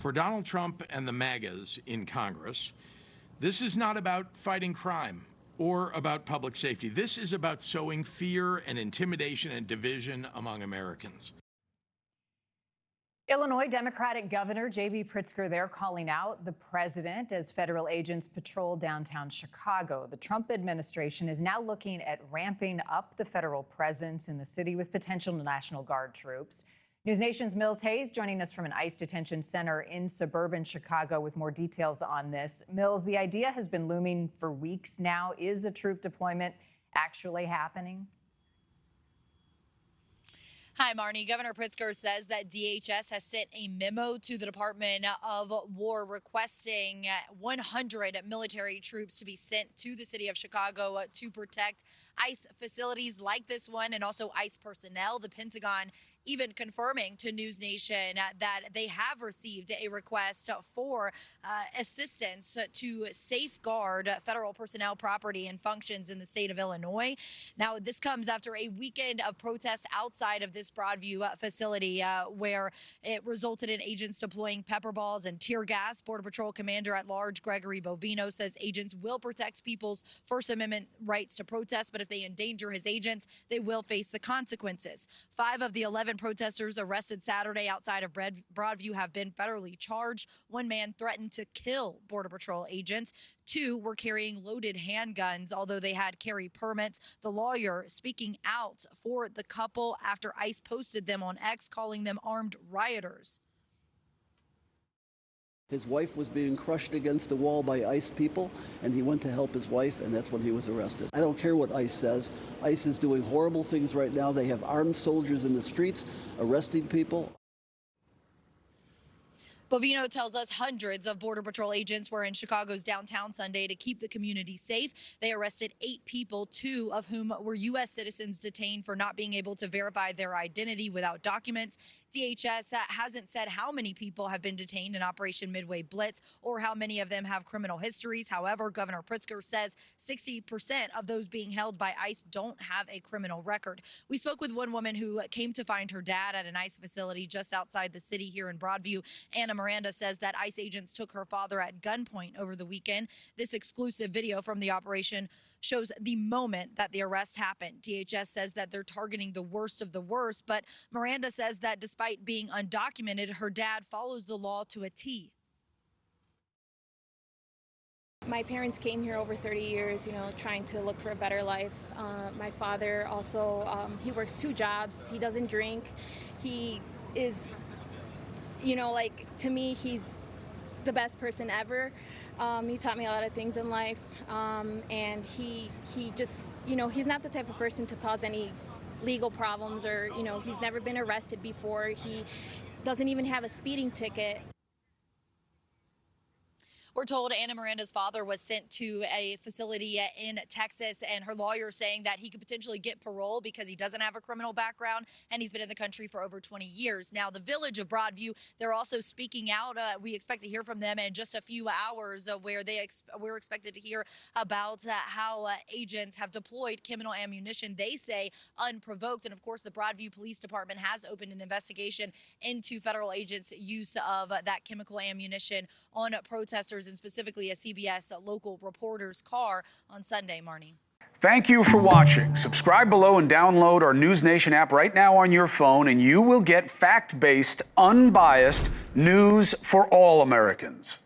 For Donald Trump and the MAGAs in Congress, this is not about fighting crime or about public safety. This is about sowing fear and intimidation and division among Americans. Illinois Democratic Governor J.B. Pritzker, they're calling out the president as federal agents patrol downtown Chicago. The Trump administration is now looking at ramping up the federal presence in the city with potential National Guard troops. NewsNation's Mills Hayes joining us from an ICE detention center in suburban Chicago with more details on this. Mills, the idea has been looming for weeks now. Is a troop deployment actually happening? Hi, Marni. Governor Pritzker says that DHS has sent a memo to the Department of War requesting 100 military troops to be sent to the city of Chicago to protect ICE facilities like this one and also ICE personnel. The Pentagon even confirming to NewsNation that they have received a request for assistance to safeguard federal personnel property and functions in the state of Illinois. Now, this comes after a weekend of protests outside of this Broadview facility where it resulted in agents deploying pepper balls and tear gas. Border Patrol Commander-at-Large Gregory Bovino says agents will protect people's First Amendment rights to protest, but if they endanger his agents, they will face the consequences. 5 of the 11 protesters arrested Saturday outside of Broadview have been federally charged. 1 man threatened to kill Border Patrol agents. 2 were carrying loaded handguns, although they had carry permits. The lawyer speaking out for the couple after ICE posted them on X, calling them armed rioters. His wife was being crushed against a wall by ICE people, and he went to help his wife, and that's when he was arrested. I don't care what ICE says. ICE is doing horrible things right now. They have armed soldiers in the streets arresting people. Bovino tells us hundreds of Border Patrol agents were in Chicago's downtown Sunday to keep the community safe. They arrested 8 people, 2 of whom were U.S. citizens detained for not being able to verify their identity without documents. DHS hasn't said how many people have been detained in Operation Midway Blitz or how many of them have criminal histories. However, Governor Pritzker says 60% of those being held by ICE don't have a criminal record. We spoke with one woman who came to find her dad at an ICE facility just outside the city here in Broadview. Anna Miranda says that ICE agents took her father at gunpoint over the weekend. This exclusive video from the operation shows the moment that the arrest happened. DHS says that they're targeting the worst of the worst, but Miranda says that despite being undocumented, her dad follows the law to a T. My parents came here over 30 years, trying to look for a better life. My father also, he works 2 jobs. He doesn't drink. He is, to me, he's the best person ever. He taught me a lot of things in life, and he just, he's not the type of person to cause any legal problems or, he's never been arrested before. He doesn't even have a speeding ticket. We're told Anna Miranda's father was sent to a facility in Texas, and her lawyer saying that he could potentially get parole because he doesn't have a criminal background and he's been in the country for over 20 years. Now, the village of Broadview, they're also speaking out. We expect to hear from them in just a few hours where we're expected to hear about how agents have deployed chemical ammunition, they say, unprovoked. And, of course, the Broadview Police Department has opened an investigation into federal agents' use of that chemical ammunition on protesters, and specifically a CBS local reporter's car on Sunday, Marni. Thank you for watching. Subscribe below and download our NewsNation app right now on your phone, and you will get fact-based, unbiased news for all Americans.